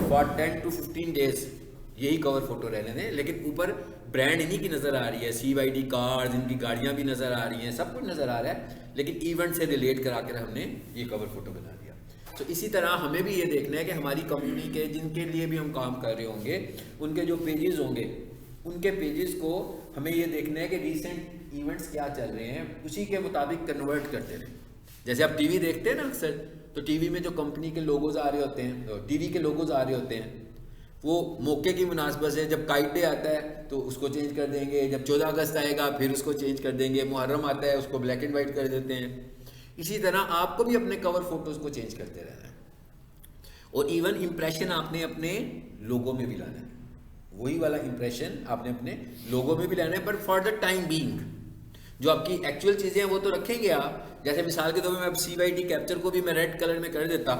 For 10 to 15 days यही cover photo रहने दें, लेकिन ऊपर ब्रांड इन्हीं की नज़र आ रही है, CYD कार्स, इनकी गाड़ियाँ भी नज़र आ रही हैं, सब कुछ नज़र आ रहा है, लेकिन इवेंट से रिलेट करा कर हमने ये कवर फोटो बना दिया। तो इसी तरह हमें भी ये देखना है कि हमारी कंपनी के जिनके लिए भी हम काम कर रहे होंगे उनके जो पेजेस होंगे उनके पेजेस को हमें ये देखना है कि रीसेंट इवेंट्स क्या चल रहे हैं, उसी के मुताबिक कन्वर्ट करते रहें। जैसे आप टीवी देखते हैं ना अक्सर, तो टीवी में जो कंपनी के लोगोज आ रहे होते हैं, टीवी के लोगोज आ रहे होते हैं, वो मौके की मुनासबत से जब काइट डे आता है तो उसको चेंज कर देंगे, जब 14 अगस्त आएगा फिर उसको चेंज कर देंगे, मुहर्रम आता है उसको ब्लैक एंड वाइट कर देते हैं। इसी तरह आपको भी अपने कवर फोटोज़ को चेंज करते रहना है, और इवन इम्प्रेशन आपने अपने लोगो में भी लाना है, वही वाला इम्प्रेशन आपने अपने लोगो में भी लाना है, but for the time being जो आपकी एक्चुअल चीज़ें हैं वो तो रखेंगे आप। जैसे मिसाल के तौर पर मैं अब CYD कैप्चर को भी मैं रेड कलर में कर देता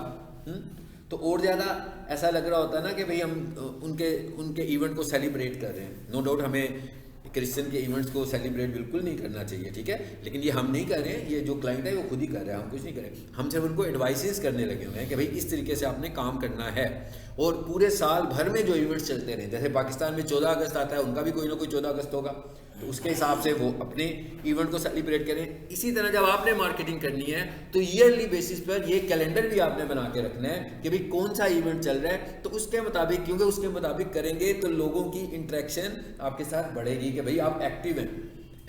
तो और ज़्यादा ऐसा लग रहा होता है ना कि भाई हम उनके इवेंट को सेलिब्रेट कर रहे हैं। नो डाउट हमें क्रिश्चियन के इवेंट्स को सेलिब्रेट बिल्कुल नहीं करना चाहिए, ठीक है, लेकिन ये हम नहीं कर रहे हैं, ये जो क्लाइंट है वो खुद ही कर रहा है, हम कुछ नहीं कर रहे। हम सिर्फ उनको एडवाइसेस करने लगे हुए हैं कि भाई इस तरीके से आपने काम करना है, और पूरे साल भर में जो इवेंट्स चलते रहे, जैसे पाकिस्तान में 14 अगस्त आता है, उनका भी कोई ना कोई 14 अगस्त होगा, तो उसके हिसाब से वो अपने इवेंट को सेलिब्रेट करें। इसी तरह जब आपने मार्केटिंग करनी है तो ईयरली बेसिस पर ये कैलेंडर भी आपने बना के रखना है कि भाई कौन सा इवेंट चल रहा है, तो उसके मुताबिक, क्योंकि उसके मुताबिक करेंगे तो लोगों की इंटरेक्शन आपके साथ बढ़ेगी कि भाई आप एक्टिव हैं।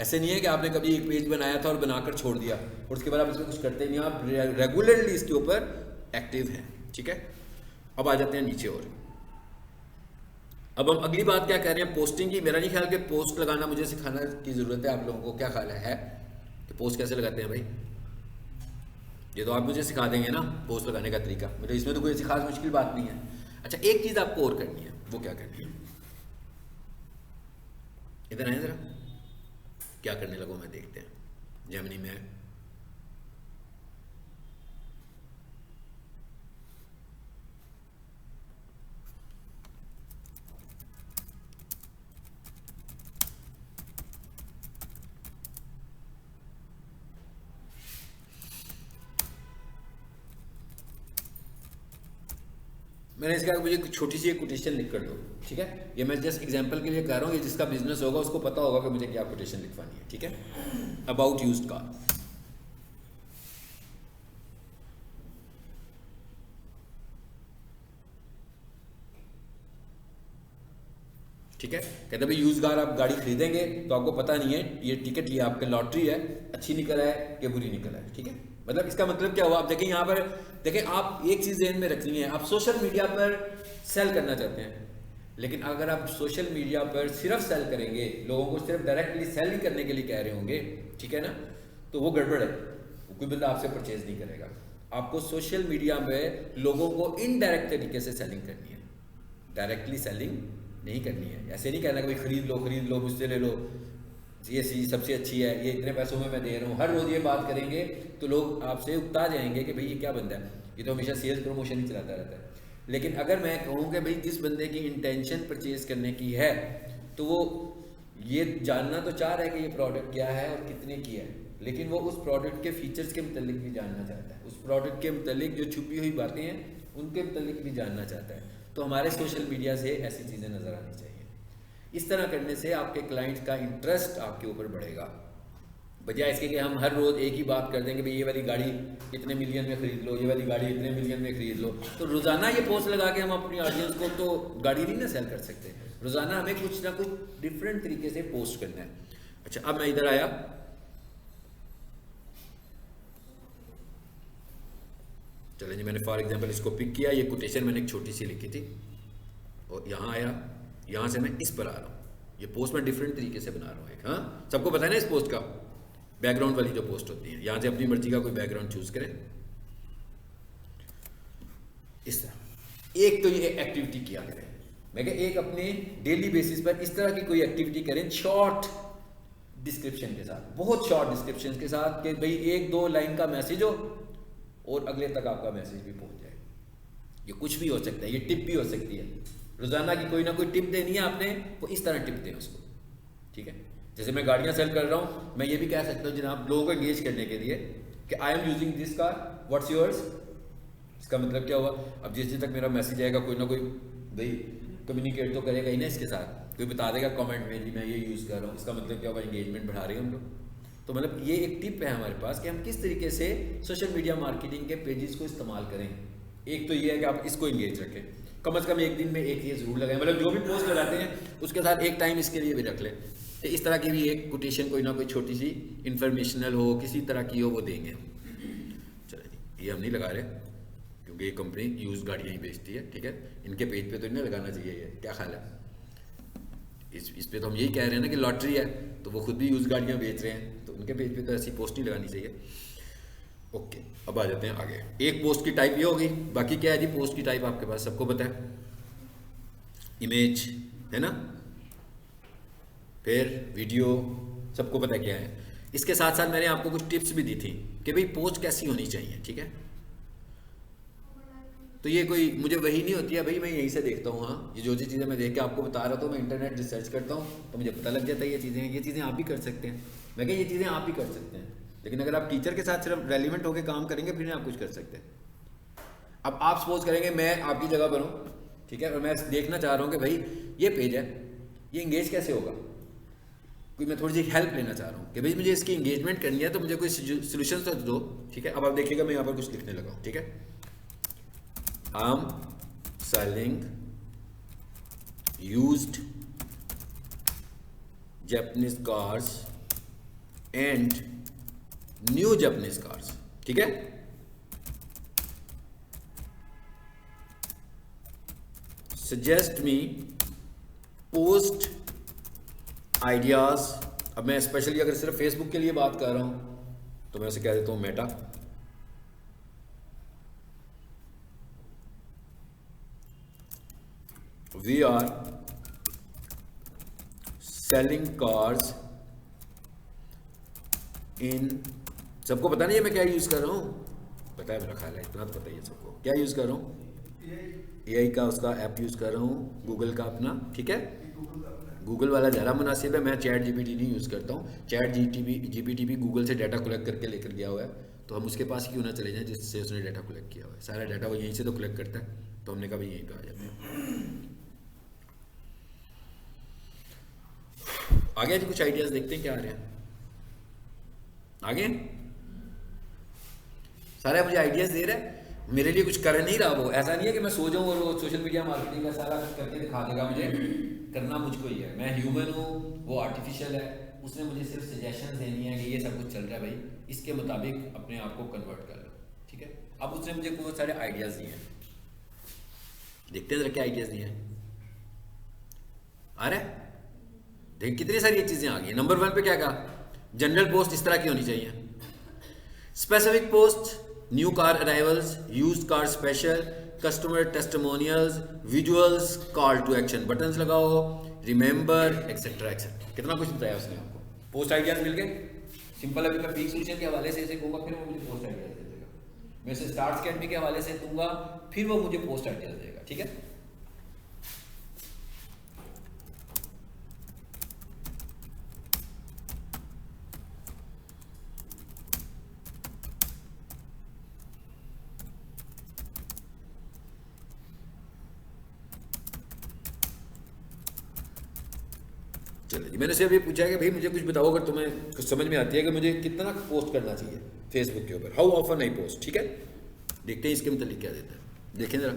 ऐसे नहीं है कि आपने कभी एक पेज बनाया था और बनाकर छोड़ दिया और उसके बाद आप इसमें कुछ करते नहीं, आप रेगुलरली इसके ऊपर एक्टिव हैं, ठीक है। अब आ जाते हैं नीचे, और अब हम अगली बात क्या कह रहे हैं, पोस्टिंग की। मेरा नहीं ख्याल कि पोस्ट लगाना मुझे सिखाना की ज़रूरत है, आप लोगों को क्या ख्याल है कि पोस्ट कैसे लगाते हैं भाई? ये तो आप मुझे सिखा देंगे ना पोस्ट लगाने का तरीका, मतलब इसमें तो कोई ऐसी खास मुश्किल बात नहीं है। अच्छा, एक चीज़ आपको और करनी है, वो क्या करनी है? इधर आए ज़रा, क्या करने लगो मैं, देखते हैं जेमिनी में। मैंने इसका मुझे छोटी सी एक कोटेशन लिख कर दो, ठीक है। ये मैं जस्ट एग्जांपल के लिए कह रहा हूँ, ये जिसका बिजनेस होगा उसको पता होगा कि मुझे क्या कोटेशन लिखवानी है, ठीक है। अबाउट यूज्ड कार, ठीक है। कहते भाई यूज कार आप गाड़ी खरीदेंगे तो आपको पता नहीं है, ये टिकट, ये आपका लॉटरी है, अच्छी निकल है कि बुरी निकल है, ठीक है। मतलब इसका मतलब क्या हुआ, आप देखें यहाँ पर, देखें आप एक चीज़ ध्यान में रखनी है, आप सोशल मीडिया पर सेल करना चाहते हैं, लेकिन अगर आप सोशल मीडिया पर सिर्फ सेल करेंगे, लोगों को सिर्फ डायरेक्टली सेल ही करने के लिए कह रहे होंगे, ठीक है ना, तो वो गड़बड़ है, कोई बंदा आपसे परचेज नहीं करेगा। आपको सोशल मीडिया में लोगों को इनडायरेक्ट तरीके से सेलिंग करनी है, डायरेक्टली सेलिंग नहीं करनी है। ऐसे नहीं कहना कि भाई खरीद लो मुझसे ले लो, ये चीज़ सबसे अच्छी है, ये इतने पैसों में मैं दे रहा हूँ। हर रोज़ ये बात करेंगे तो लोग आपसे उकता जाएंगे कि भाई ये क्या बंदा है, ये तो हमेशा सेल्स प्रमोशन ही चलाता रहता है। लेकिन अगर मैं कहूँ कि भाई जिस बंदे की इंटेंशन परचेज करने की है, तो वो ये जानना तो चाह रहा है कि ये प्रोडक्ट क्या है और कितने की है, लेकिन वो उस प्रोडक्ट के फीचर्स के मतलब भी जानना चाहता है, उस प्रोडक्ट के मतलब जो छुपी हुई बातें हैं उनके मतलब भी जानना चाहता है। तो हमारे सोशल मीडिया से ऐसी चीज़ें नज़र आनी चाहिए। इस तरह करने से आपके क्लाइंट्स का इंटरेस्ट आपके ऊपर बढ़ेगा, बजाय इसके कि हम हर रोज़ एक ही बात कर देंगे, भाई ये वाली गाड़ी इतने मिलियन में ख़रीद लो, ये वाली गाड़ी इतने मिलियन में ख़रीद लो। तो रोज़ाना ये पोस्ट लगा के हम अपनी ऑडियंस को तो गाड़ी नहीं ना सेल कर सकते, रोज़ाना हमें कुछ ना कुछ डिफरेंट तरीके से पोस्ट करना है। अच्छा, अब मैं इधर आया, चलें जी, मैंने फॉर एग्जांपल इसको पिक किया, ये कोटेशन मैंने एक छोटी सी लिखी थी, और यहाँ आया, यहाँ से मैं इस पर आ रहा हूँ, ये पोस्ट मैं डिफरेंट तरीके से बना रहा हूँ एक। हाँ, सबको पता है ना इस पोस्ट का, बैकग्राउंड वाली जो पोस्ट होती है, यहाँ से अपनी मर्जी का कोई बैकग्राउंड चूज करें, इस तरह। एक तो ये एक्टिविटी किया करें, मैं कह एक अपने डेली बेसिस पर इस तरह की कोई एक्टिविटी करें, शॉर्ट डिस्क्रिप्शन के साथ, बहुत शॉर्ट डिस्क्रिप्शन के साथ, कि भाई 1-2 लाइन का मैसेज हो और अगले तक आपका मैसेज भी पहुंच जाए। ये कुछ भी हो सकता है, ये टिप भी हो सकती है, रोजाना की कोई ना कोई टिप देनी है आपने, वो इस तरह टिप दें उसको, ठीक है। जैसे मैं गाड़ियां सेल कर रहा हूं, मैं ये भी कह सकता हूं जनाब लोगों को एंगेज करने के लिए कि I am using this car, what's yours, इसका मतलब क्या हुआ, अब जिस दिन तक मेरा मैसेज आएगा कोई ना कोई भाई कम्युनिकेट तो करेगा ही ना इसके साथ, कोई बता देगा कमेंट में जी मैं ये यूज़ कर रहा हूँ, इसका मतलब क्या हुआ, एंगेजमेंट बढ़ा रहे हैं हम लोग। तो मतलब ये एक टिप है हमारे पास कि हम किस तरीके से सोशल मीडिया मार्केटिंग के पेजेस को इस्तेमाल करें। एक तो ये है कि आप इसको इंगेज रखें, कम से कम एक दिन में एक ये ज़रूर लगाएं, मतलब जो भी पोस्ट लगाते हैं उसके साथ एक टाइम इसके लिए भी रख लें। तो इस तरह की भी एक कोटेशन कोई ना कोई छोटी सी इन्फॉर्मेशनल हो, किसी तरह की हो, वो देंगे हम। चलिए ये हम नहीं लगा रहे क्योंकि ये कंपनी यूज़ गाड़ियाँ ही बेचती है, ठीक है, इनके पेज पे तो नहीं लगाना चाहिए ये, क्या ख्याल है? इस पे तो हम यही कह रहे हैं ना कि लॉटरी है, तो वो खुद भी यूज़ गाड़ियाँ बेच रहे हैं, तो उनके पेज पे तो ऐसी पोस्ट नहीं लगानी चाहिए। ओके, अब आ जाते हैं आगे। एक पोस्ट की टाइप ये होगी, बाकी क्या है जी पोस्ट की टाइप आपके पास सबको पता है, इमेज है ना, फिर वीडियो, सबको पता है क्या है। इसके साथ साथ मैंने आपको कुछ टिप्स भी दी थी कि भाई पोस्ट कैसी होनी चाहिए, ठीक है। तो ये कोई मुझे वही नहीं होती है भाई, मैं यहीं से देखता हूँ, हाँ ये जो जो चीज़ें मैं देख के आपको बता रहा था, मैं इंटरनेट रिसर्च करता हूँ तो मुझे पता लग जाता है ये चीज़ें आप भी कर सकते हैं। मैं क्या ये चीज़ें आप भी कर सकते हैं, लेकिन अगर आप टीचर के साथ सिर्फ रेलिवेंट होकर काम करेंगे फिर नहीं आप कुछ कर सकते। अब आप सपोज करेंगे मैं आपकी जगह पर हूँ, ठीक है, और मैं देखना चाह रहा हूँ कि भाई ये पेज है, ये इंगेज कैसे होगा, कोई मैं थोड़ी सी हेल्प लेना चाह रहा हूँ कि भाई मुझे इसकी इंगेजमेंट करनी है, तो मुझे कोई सोल्यूशन तो दो, ठीक है। अब आप देखिएगा मैं यहाँ पर कुछ लिखने लगा हूँ, ठीक है। I'm selling used Japanese cars and new Japanese cars, ठीक है। Suggest me post ideas। अब मैं स्पेशली अगर सिर्फ फेसबुक के लिए बात कर रहा हूं तो मैं उसे कह देता हूं Meta, we are selling cars in, सबको पता नहीं है मैं क्या यूज़ कर रहा हूँ, पता है मेरा ख्याल है, इतना तो पता ही है सबको क्या यूज़ कर रहा हूँ, AI का उसका ऐप यूज़ कर रहा हूँ, गूगल का अपना, ठीक है। गूगल वाला ज़्यादा मुनासिब है, मैं चैट GPT नहीं यूज़ करता हूँ, चैट GPT भी गूगल से डाटा कलेक्ट करके लेकर गया हुआ है, तो हम उसके पास ही क्यों ना चले जाएं जिससे उसने डाटा कलेक्ट किया हुआ है, सारा डाटा वो यहीं से तो कलेक्ट करता है, तो हमने कहा भाई यहीं पे आ जाते हैं। आगे कुछ आइडियाज देखते हैं क्या आ रहे हैं आगे। सारा मुझे आइडियाज दे रहा है, मेरे लिए कुछ कर नहीं रहा वो, ऐसा नहीं है कि मैं सो जाऊं और वो सोशल मीडिया मार्केटिंग का सारा कुछ करके दिखा देगा मुझे, करना मुझको ही है। मैं ह्यूमन हूँ, वो आर्टिफिशियल है, उसने मुझे सिर्फ सजेशन देनी है कि ये सब कुछ चल रहा है भाई, इसके मुताबिक अपने आप को कन्वर्ट कर लो, ठीक है। अब उसने मुझे बहुत सारे आइडियाज दिए हैं, देखते हैं जरा क्या आइडियाज दिए हैं आ रहा है। देख कितनी सारी चीजें आ गई। नंबर 1 पे क्या कहा, जनरल पोस्ट इस तरह की होनी चाहिए, specific post, new car arrivals, used car special, customer testimonials, visuals, call to action, buttons लगाओ, रिमेंबर एक्सेट्रा एक्सेट्रा। कितना कुछ बताया उसने आपको, पोस्ट आइडियाज मिल गए। सिंपल अभी मैं पीक सोल्यूशन के हवाले से इसे कहूँगा, फिर वो मुझे पोस्ट आइडियाज दे देगा। मैं इसे स्टार्ट अकेडमी के हवाले से दूंगा, फिर वो मुझे पोस्ट आइडियाज देगा, ठीक है। चलिए मैंने से अभी पूछा है कि भाई मुझे कुछ बताओ अगर तुम्हें कुछ समझ में आती है कि मुझे कितना पोस्ट करना चाहिए फेसबुक के ऊपर, हाउ ऑफन आई पोस्ट, ठीक है। देखते हैं इसके मतलब क्या देता है, देखें जरा।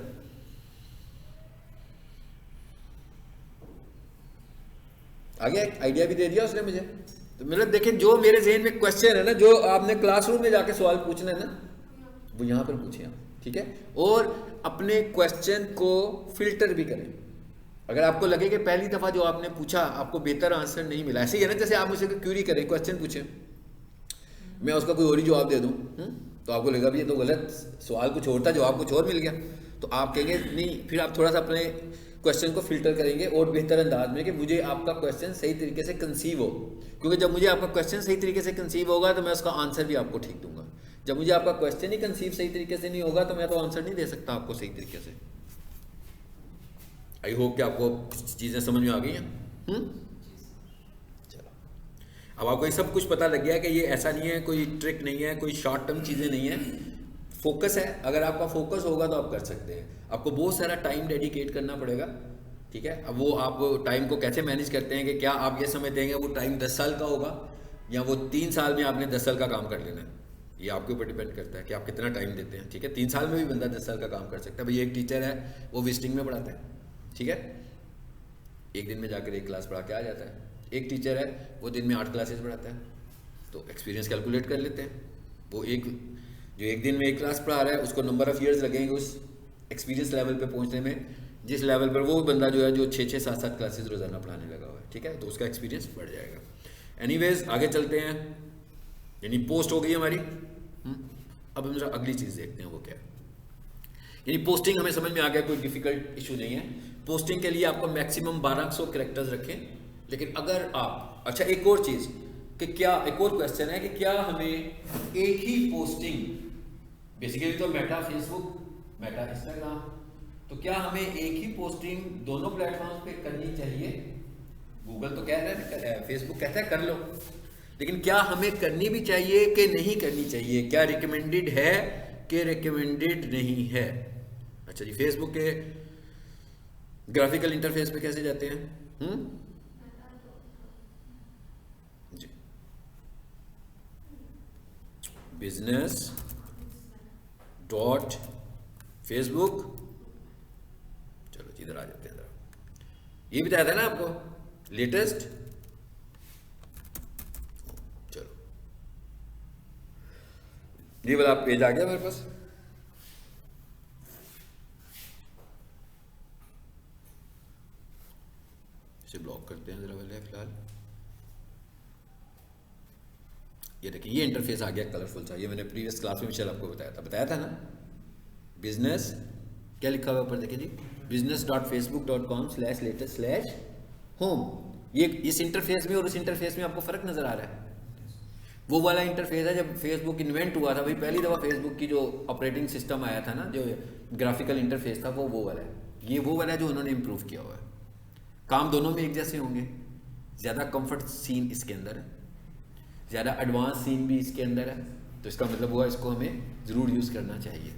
आगे आइडिया भी दे दिया उसने मुझे, तो मतलब देखें जो मेरे जहन में क्वेश्चन है ना, जो आपने क्लासरूम में जाके सवाल पूछना है ना, वो यहाँ पर पूछे आप, ठीक है। और अपने क्वेश्चन को फिल्टर भी करें। अगर आपको लगे कि पहली दफ़ा जो आपने पूछा आपको बेहतर आंसर नहीं मिला, ऐसे ही है ना जैसे आप मुझसे क्यूरी करें, क्वेश्चन पूछें, मैं उसका कोई और ही जवाब दे दूँ, तो आपको लगेगा भी ये तो गलत सवाल कुछ और था, जवाब कुछ और मिल गया, तो आप कहेंगे नहीं, फिर आप थोड़ा सा अपने क्वेश्चन को फिल्टर करेंगे और बेहतर अंदाज में कि मुझे आपका क्वेश्चन सही तरीके से कंसीव हो, क्योंकि जब मुझे आपका क्वेश्चन सही तरीके से कंसीव होगा तो मैं उसका आंसर भी आपको ठीक दूंगा। जब मुझे आपका क्वेश्चन ही कंसीव सही तरीके से नहीं होगा तो मैं तो आंसर नहीं दे सकता आपको सही तरीके से। आई होप कि आपको चीज़ें समझ में आ गई हैं। चलो अब आपको ये सब कुछ पता लग गया है कि ये ऐसा नहीं है, कोई ट्रिक नहीं है, कोई शॉर्ट टर्म चीज़ें नहीं है, फोकस है, अगर आपका फोकस होगा तो आप कर सकते हैं। आपको बहुत सारा टाइम डेडिकेट करना पड़ेगा, ठीक है। अब वो आप टाइम को कैसे मैनेज करते हैं कि क्या आप ये समझते हैं कि वो टाइम 10 साल का होगा या वो 3 साल में आपने 10 साल का काम कर लेना है, ये आपके ऊपर डिपेंड करता है कि आप कितना टाइम देते हैं, ठीक है। 3 साल में भी बंदा 10 साल का काम कर सकता है। भाई एक टीचर है वो विजिटिंग में पढ़ाता है, ठीक है, एक दिन में जाकर एक क्लास पढ़ा के आ जाता है। एक टीचर है वो दिन में 8 क्लासेस पढ़ाता है, तो एक्सपीरियंस कैलकुलेट कर लेते हैं। वो जो एक दिन में एक क्लास पढ़ा रहा है उसको नंबर ऑफ़ ईयर्स लगेंगे उस एक्सपीरियंस लेवल पे पहुंचने में, जिस लेवल पर वो बंदा जो है जो 6-6, 7-7 क्लासेस रोज़ाना पढ़ाने लगा हुआ है, ठीक है, तो उसका एक्सपीरियंस बढ़ जाएगा। एनीवेज आगे चलते हैं, यानी पोस्ट हो गई हमारी। अब हम जरा अगली चीज़ देखते हैं वो क्या है। यानी पोस्टिंग हमें समझ में आ गया, कोई डिफिकल्ट इशू नहीं है। पोस्टिंग के लिए आपको मैक्सिमम 1200 कैरेक्टर्स रखें। लेकिन अगर आप, अच्छा एक और चीज़ कि क्या, एक और क्वेश्चन है कि क्या हमें एक ही पोस्टिंग, बेसिकली तो मेटा फेसबुक, मेटा इंस्टाग्राम, तो क्या हमें एक ही पोस्टिंग दोनों प्लेटफॉर्म्स पे करनी चाहिए? गूगल तो कह रहा है, फेसबुक कहता है कर लो, लेकिन क्या हमें करनी भी चाहिए कि नहीं करनी चाहिए? क्या रिकमेंडेड है कि रिकमेंडेड नहीं है? अच्छा जी, फेसबुक के ग्राफिकल इंटरफेस पे कैसे जाते हैं? जी, बिजनेस डॉट फेसबुक, चलो जी इधर आ जाते हैं जरा। ये बताया था ना आपको लेटेस्ट, चलो ये वाला पेज आ गया मेरे पास। इसे ब्लॉक करते हैं जरा पहले फिलहाल। ये देखिए ये इंटरफेस आ गया कलरफुल सा, ये मैंने प्रीवियस क्लास में शायद आपको बताया था ना। बिजनेस क्या लिखा हुआ ऊपर देखिए जी, business.facebook.com/latest/home। ये इस इंटरफेस में और उस इंटरफेस में आपको फ़र्क नज़र आ रहा है? वो वाला इंटरफेस है जब फेसबुक इन्वेंट हुआ था, भाई पहली दफ़ा फेसबुक की जो ऑपरेटिंग सिस्टम आया था ना, जो ग्राफिकल इंटरफेस था, वो वाला है। ये वो वाला है जो उन्होंने इम्प्रूव किया हुआ है। काम दोनों में एक जैसे होंगे, ज़्यादा कंफर्ट सीन इसके अंदर है, ज़्यादा एडवांस सीन भी इसके अंदर है, तो इसका मतलब हुआ इसको हमें ज़रूर यूज़ करना चाहिए।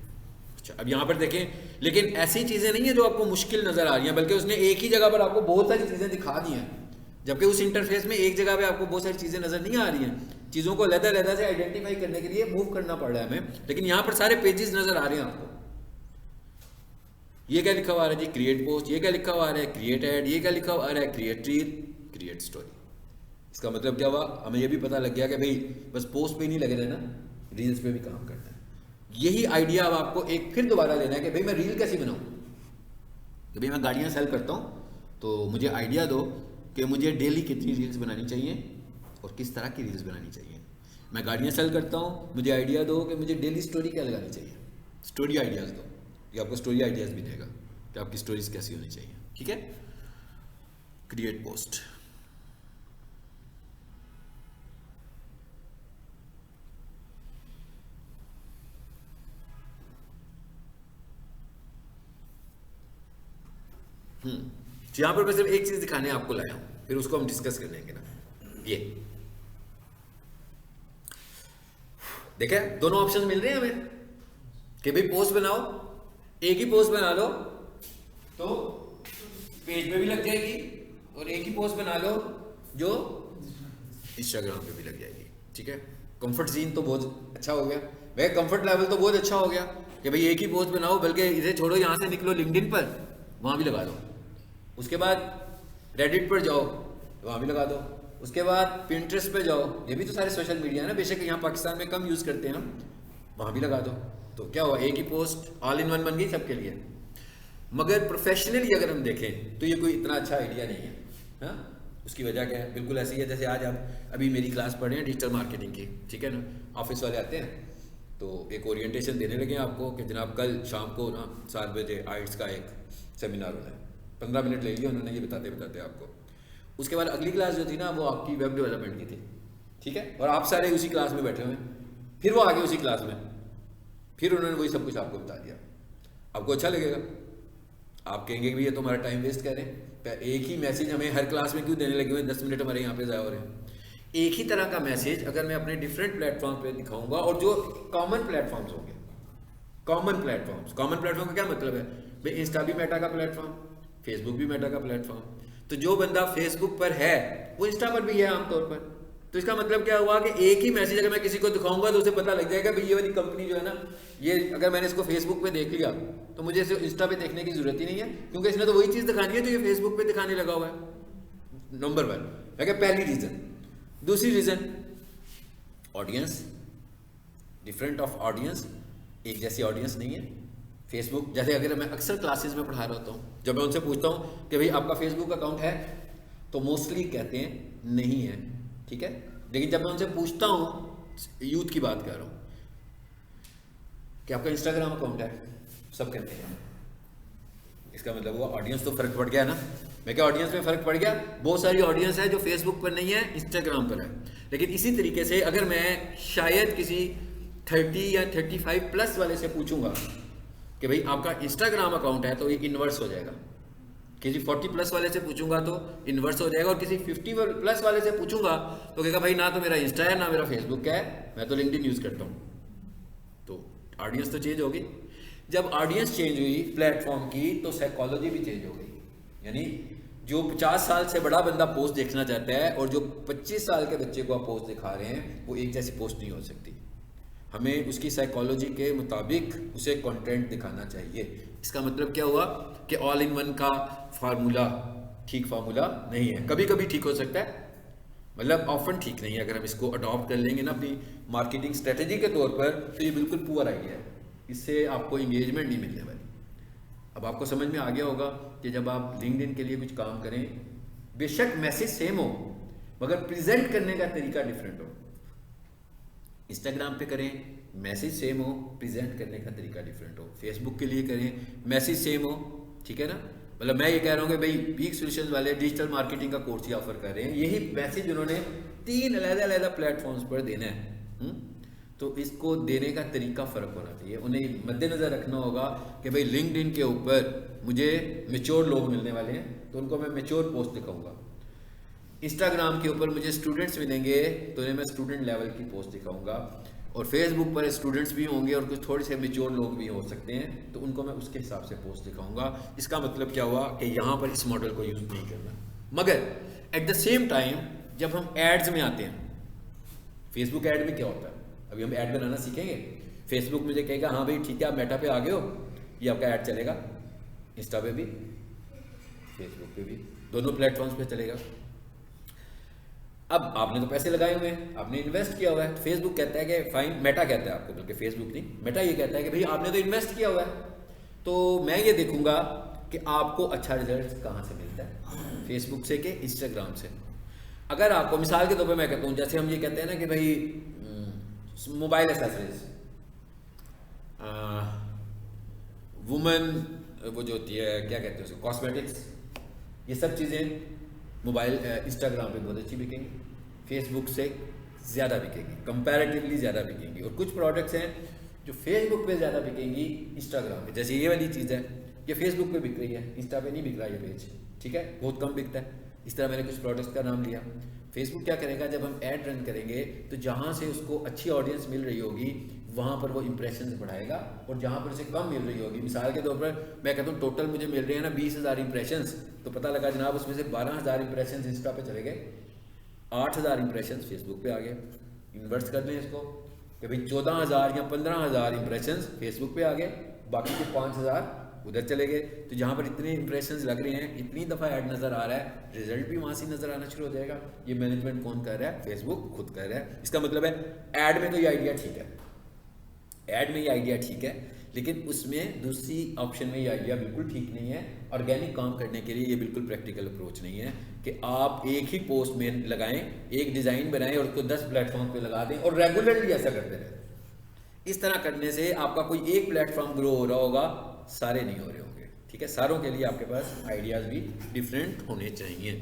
अच्छा अब यहाँ पर देखें, लेकिन ऐसी चीज़ें नहीं है जो आपको मुश्किल नज़र आ रही हैं, बल्कि उसने एक ही जगह पर आपको बहुत सारी चीज़ें दिखा दी हैं, जबकि उस इंटरफेस में एक जगह पे आपको बहुत सारी चीज़ें नज़र नहीं आ रही हैं। चीज़ों को अलग-अलग से आइडेंटिफाई करने के लिए मूव करना पड़ रहा है हमें, लेकिन यहाँ पर सारे पेजेस नज़र आ रहे हैं आपको। ये क्या लिखा हुआ आ रहा है जी, क्रिएट पोस्ट। ये क्या लिखा हुआ आ रहा है, क्रिएट ऐड। ये क्या लिखा हुआ आ रहा है, क्रिएट रील, क्रिएट स्टोरी। इसका मतलब क्या हुआ, हमें ये भी पता लग गया कि भाई बस पोस्ट पे नहीं लगे रहना, रील्स पे भी काम करना है। यही आइडिया अब आपको एक फिर दोबारा लेना है कि भाई मैं रील कैसी बनाऊँ। कि भाई मैं गाड़ियाँ सेल करता हूँ, तो मुझे आइडिया दो कि मुझे डेली कितनी रील्स बनानी चाहिए और किस तरह की रील्स बनानी चाहिए। मैं गाड़ियाँ सेल करता हूँ, मुझे आइडिया दो कि मुझे डेली स्टोरी क्या लगानी चाहिए। स्टोरी आइडियाज़ दो, ये आपको स्टोरी आइडियाज़ भी देगा कि आपकी स्टोरीज कैसी होनी चाहिए, ठीक है। क्रिएट पोस्ट, यहाँ पर मैं सिर्फ एक चीज दिखाने आपको लाया हूं, फिर उसको हम डिस्कस कर लेंगे ना। ये देखे दोनों ऑप्शन मिल रहे हैं हमें कि भाई पोस्ट बनाओ, एक ही पोस्ट बना लो तो पेज पे भी लग जाएगी, और एक ही पोस्ट बना लो जो इंस्टाग्राम पे भी लग जाएगी, ठीक है। कंफर्ट सीन तो बहुत अच्छा हो गया, वह कंफर्ट लेवल तो बहुत अच्छा हो गया कि भाई एक ही पोस्ट बनाओ, बल्कि इसे छोड़ो, यहाँ से निकलो लिंक्डइन पर, वहाँ भी लगा दो। उसके बाद रेडिट पर जाओ, वहाँ भी लगा दो। उसके बाद पिंटरेस्ट पे जाओ, ये भी तो सारे सोशल मीडिया है ना, बेशक यहाँ पाकिस्तान में कम यूज़ करते हैं हम, वहाँ भी लगा दो। तो क्या हुआ, एक ही पोस्ट ऑल इन वन बन गई सबके लिए। मगर प्रोफेशनली अगर हम देखें तो ये कोई इतना अच्छा आइडिया नहीं है। हाँ, उसकी वजह क्या है, बिल्कुल ऐसी है जैसे आज आप अभी मेरी क्लास पढ़ रहे हैं डिजिटल मार्केटिंग की, ठीक है ना। ऑफिस वाले आते हैं तो एक ओरिएंटेशन देने लगे आपको कि जनाब कल शाम को ना 7 बजे आइट्स का एक सेमिनार होना है। 15 मिनट ले लिए उन्होंने ये बताते बताते आपको। उसके बाद अगली क्लास जो थी ना वो आपकी वेब डेवलपमेंट की थी, ठीक है, और आप सारे उसी क्लास में बैठे हुए हैं। फिर वो आगे उसी क्लास में, फिर उन्होंने वही सब कुछ आपको बता दिया। आपको अच्छा लगेगा, आप कहेंगे कि ये तो हमारा टाइम वेस्ट कर रहे हैं, एक ही मैसेज हमें हर क्लास में क्यों देने लगे हुए, 10 मिनट हमारे यहाँ पे ज़ाया हो रहे हैं। एक ही तरह का मैसेज अगर मैं अपने डिफरेंट प्लेटफॉर्म पे दिखाऊंगा, और जो कॉमन प्लेटफॉर्म्स होंगे, कॉमन प्लेटफॉर्म्स। कॉमन प्लेटफॉर्म का क्या मतलब है भाई, इंस्टा भी मेटा का प्लेटफॉर्म, फेसबुक भी मेटा का प्लेटफॉर्म। तो जो बंदा फेसबुक पर है वो इंस्टा पर भी है आमतौर पर। तो इसका मतलब क्या हुआ कि एक ही मैसेज अगर मैं किसी को दिखाऊंगा तो उसे पता लग जाएगा भाई ये वाली कंपनी जो है ना, ये अगर मैंने इसको फेसबुक पे देख लिया तो मुझे इसे इंस्टा पे देखने की जरूरत ही नहीं है, क्योंकि इसने तो वही चीज़ दिखानी है जो ये फेसबुक पे दिखाने लगा हुआ है। नंबर 1 है पहली रीज़न। दूसरी reason, audience, different of audience, एक जैसी ऑडियंस नहीं है। फेसबुक जैसे अगर मैं अक्सर क्लासेस में पढ़ा रहा होता हूँ, जब मैं उनसे पूछता हूँ कि भाई आपका फेसबुक अकाउंट है, तो मोस्टली कहते हैं नहीं है, ठीक है। लेकिन जब मैं उनसे पूछता हूँ, यूथ की बात कर रहा हूँ, कि आपका इंस्टाग्राम अकाउंट है, सब कहते हैं। इसका मतलब हुआ ऑडियंस तो फर्क पड़ गया ना। मैं क्या ऑडियंस में फर्क पड़ गया, बहुत सारी ऑडियंस है जो फेसबुक पर नहीं है, इंस्टाग्राम पर है। लेकिन इसी तरीके से अगर मैं शायद किसी 30 या 35 प्लस वाले से पूछूंगा कि भाई आपका इंस्टाग्राम अकाउंट है, तो ये इन्वर्स हो जाएगा। किसी 40 प्लस वाले से पूछूंगा तो इन्वर्स हो जाएगा, और किसी 50 प्लस वाले से पूछूंगा तो कहेगा भाई ना तो मेरा इंस्टा है ना मेरा फेसबुक है, मैं तो लिंक्डइन यूज़ करता हूँ। तो ऑडियंस तो चेंज होगी। जब ऑडियंस चेंज हुई प्लेटफॉर्म की, तो साइकोलॉजी भी चेंज हो गई। यानी जो 50 साल से बड़ा बंदा पोस्ट देखना चाहता है और जो 25 साल के बच्चे को आप पोस्ट दिखा रहे हैं, वो एक जैसी पोस्ट नहीं हो सकती। हमें उसकी साइकोलॉजी के मुताबिक उसे कंटेंट दिखाना चाहिए। इसका मतलब क्या हुआ कि ऑल इन वन का फार्मूला ठीक फार्मूला नहीं है। कभी कभी ठीक हो सकता है, मतलब ऑफन ठीक नहीं है। अगर हम इसको अडॉप्ट कर लेंगे ना अपनी मार्केटिंग स्ट्रेटेजी के तौर पर, तो ये बिल्कुल पुअर आइडिया है, इससे आपको इंगेजमेंट नहीं मिलने वाली। अब आपको समझ में आ गया होगा कि जब आप लिंक्डइन के लिए कुछ काम करें, बेशक मैसेज सेम हो मगर प्रेजेंट करने का तरीका डिफरेंट हो। इंस्टाग्राम पे करें मैसेज सेम हो, प्रेजेंट करने का तरीका डिफरेंट हो। फेसबुक के लिए करें मैसेज सेम हो, ठीक है ना। मतलब मैं ये कह रहा हूँ कि भाई पीक सॉल्यूशंस वाले डिजिटल मार्केटिंग का कोर्स ही ऑफर कर रहे हैं, यही मैसेज उन्होंने 3 अलग-अलग प्लेटफॉर्म्स पर देना है। तो इसको देने का तरीका फ़र्क होना चाहिए। उन्हें मद्देनज़र रखना होगा कि भाई लिंक्डइन के ऊपर मुझे मैच्योर लोग मिलने वाले हैं, तो उनको मैं मैच्योर पोस्ट दिखाऊंगा। इंस्टाग्राम के ऊपर मुझे स्टूडेंट्स मिलेंगे, तो उन्हें मैं स्टूडेंट लेवल की पोस्ट दिखाऊंगा। और फेसबुक पर स्टूडेंट्स भी होंगे और कुछ थोड़े से मैच्योर लोग भी हो सकते हैं, तो उनको मैं उसके हिसाब से पोस्ट दिखाऊंगा। इसका मतलब क्या हुआ कि यहाँ पर इस मॉडल को यूज़ नहीं करना। मगर एट द सेम टाइम जब हम एड्स में आते हैं, फेसबुक ऐड में क्या होता है, अभी हम ऐड बनाना सीखेंगे। फेसबुक मुझे कहेगा हाँ भाई ठीक है आप मेटा पे आ गए हो, ये आपका ऐड चलेगा, इंस्टा पे भी फेसबुक पे भी, दोनों प्लेटफॉर्म्स पे चलेगा। अब आपने तो पैसे लगाए हुए हैं, आपने इन्वेस्ट किया हुआ है, तो फेसबुक कहता है कि फाइन, मेटा कहता है आपको, बल्कि फेसबुक नहीं, मेटा ये कहता है कि भाई आपने तो इन्वेस्ट किया हुआ है, तो मैं ये देखूंगा कि आपको अच्छा रिजल्ट कहाँ से मिलता है, फेसबुक से कि इंस्टाग्राम से। अगर आपको मिसाल के तौर पर मैं कहता हूँ, जैसे हम ये कहते हैं ना कि भाई मोबाइल एसेसरीज, वुमेन वो जो होती है क्या कहते हैं उसको, कॉस्मेटिक्स, ये सब चीज़ें मोबाइल इंस्टाग्राम पे बहुत अच्छी बिकेंगी, फेसबुक से ज़्यादा बिकेंगी, कंपैरेटिवली ज़्यादा बिकेंगी। और कुछ प्रोडक्ट्स हैं जो फेसबुक पे ज़्यादा बिकेंगी इंस्टाग्राम पे, जैसे ये वाली चीज़ है, ये फेसबुक पे बिक रही है, इंस्टा पे नहीं बिक रहा ये पेज, ठीक है, बहुत कम बिकता है। इस तरह मैंने कुछ प्रोडक्ट्स का नाम लिया। फेसबुक क्या करेगा, जब हम ऐड रन करेंगे तो जहाँ से उसको अच्छी ऑडियंस मिल रही होगी वहाँ पर वो इंप्रेशंस बढ़ाएगा, और जहाँ पर उसे कम मिल रही होगी, मिसाल के तौर पर मैं कहता हूँ टोटल मुझे मिल रहे हैं ना 20,000 इंप्रेशंस, तो पता लगा जनाब उसमें से 12,000 इंप्रेशंस इंस्टा पे चले गए, 8,000 इंप्रेशंस फेसबुक पे आ गए। इन्वर्स कर लें इसको कि भाई 14,000 या 15,000 इंप्रेशंस फेसबुक पे आ गए, बाकी के 5,000 उधर चले गए। तो जहाँ पर इतने इंप्रेशंस लग रहे हैं, इतनी दफ़ा ऐड नज़र आ रहा है, रिजल्ट भी वहाँ से नज़र आना शुरू हो जाएगा। ये मैनेजमेंट कौन कर रहा है, फेसबुक खुद कर रहा है। इसका मतलब है ऐड में तो ये आइडिया ठीक है, ऐड में ये आइडिया ठीक है, लेकिन उसमें दूसरी ऑप्शन में ये आइडिया बिल्कुल ठीक नहीं है। ऑर्गेनिक काम करने के लिए ये बिल्कुल प्रैक्टिकल अप्रोच नहीं है कि आप एक ही पोस्ट में लगाएं, एक डिज़ाइन बनाएं और उसको 10 प्लेटफॉर्म पे लगा दें और रेगुलरली ऐसा करते रहें। इस तरह करने से आपका कोई एक प्लेटफॉर्म ग्रो हो रहा होगा, सारे नहीं हो रहे होंगे, ठीक है। सारों के लिए आपके पास आइडियाज़ भी डिफरेंट होने चाहिए।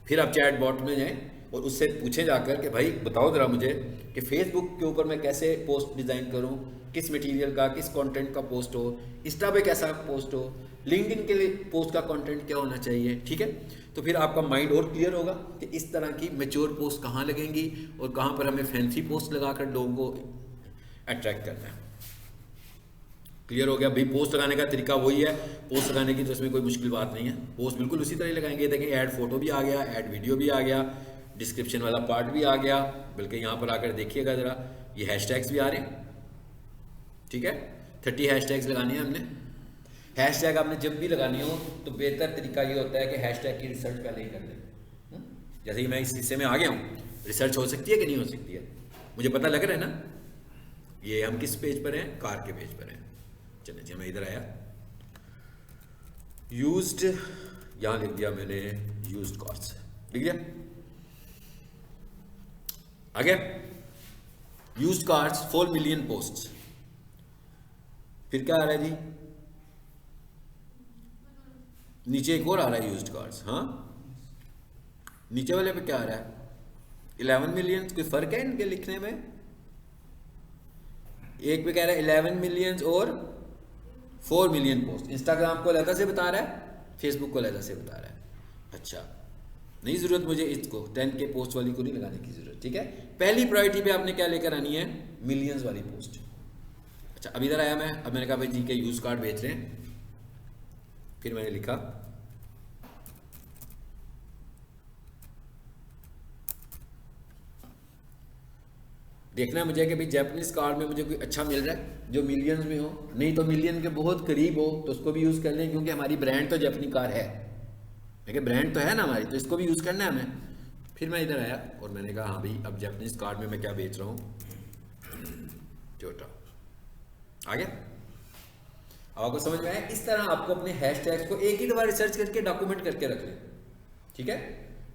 फिर आप चैट बॉट में जाएं और उससे पूछें जाकर कि भाई बताओ ज़रा मुझे कि फेसबुक के ऊपर मैं कैसे पोस्ट डिज़ाइन करूं, किस मटेरियल का, किस कंटेंट का पोस्ट हो, इंस्टा पे कैसा पोस्ट हो, लिंक्डइन के लिए पोस्ट का कंटेंट क्या होना चाहिए, ठीक है। तो फिर आपका माइंड और क्लियर होगा कि इस तरह की मैच्योर पोस्ट कहाँ लगेंगी और कहाँ पर हमें फैंसी पोस्ट लगाकर लोगों को अट्रैक्ट करना है। क्लियर हो गया भाई। पोस्ट लगाने का तरीका वही है, पोस्ट लगाने की तो इसमें कोई मुश्किल बात नहीं है, पोस्ट बिल्कुल उसी तरह लगाएंगे। देखिए ऐड फोटो भी आ गया, ऐड वीडियो भी आ गया, डिस्क्रिप्शन वाला पार्ट भी आ गया, बल्कि यहाँ पर आकर देखिएगा ज़रा, ये हैशटैग्स भी आ रहे हैं, ठीक है। 30 हैशटैग्स लगाने हैं हमने। हैशटैग आपने जब भी लगानी हो तो बेहतर तरीका ये होता है कि हैशटैग की रिसर्च पहले ही कर लें। जैसे कि मैं इस हिस्से में आ गया हूँ, रिसर्च हो सकती है कि नहीं हो सकती है, मुझे पता लग रहा है ना। ये हम किस पेज पर हैं, कार के पेज पर हैं। चलिए जी, मैं इधर आया, यूज्ड, यहाँ लिख दिया मैंने यूज्ड कार्स, लिख दिया, आ गया यूज्ड कार्स 4 मिलियन पोस्ट्स। फिर क्या आ रहा है जी, नीचे एक और आ रहा है यूज्ड कार्स। हाँ, नीचे वाले पे क्या आ रहा है, 11 मिलियन। कोई फर्क है इनके लिखने में? एक पे कह रहा है 11 मिलियन और 4 मिलियन पोस्ट। इंस्टाग्राम को अलग से बता रहा है, फेसबुक को अलग से बता रहा है। अच्छा, नहीं ज़रूरत मुझे इसको 10 के पोस्ट वाली को नहीं लगाने की ज़रूरत, ठीक है। पहली प्रायोरिटी पे आपने क्या लेकर आनी है, मिलियंस वाली पोस्ट। अच्छा, अब इधर आया मैं, अब मैंने कहा भाई जी के यूज कार्ड बेच रहे हैं। फिर मैंने लिखा देखना है मुझे कि भाई जैपनीज कार्ड में मुझे कोई अच्छा मिल रहा है जो मिलियंस में हो, नहीं तो मिलियन के बहुत करीब हो तो उसको भी यूज़ कर लें, क्योंकि हमारी ब्रांड तो जैपनी कार है, देखिए ब्रांड तो है ना हमारी, तो इसको भी यूज़ करना है हमें। फिर मैं इधर आया और मैंने कहा हाँ भाई अब जैपनीज कार्ड में मैं क्या बेच रहा हूँ, छोटा, आ गया। अब आपको समझ में आया। इस तरह आपको अपने हैशटैग्स को एक ही दफा रिसर्च करके डॉक्यूमेंट करके रख लें, ठीक है।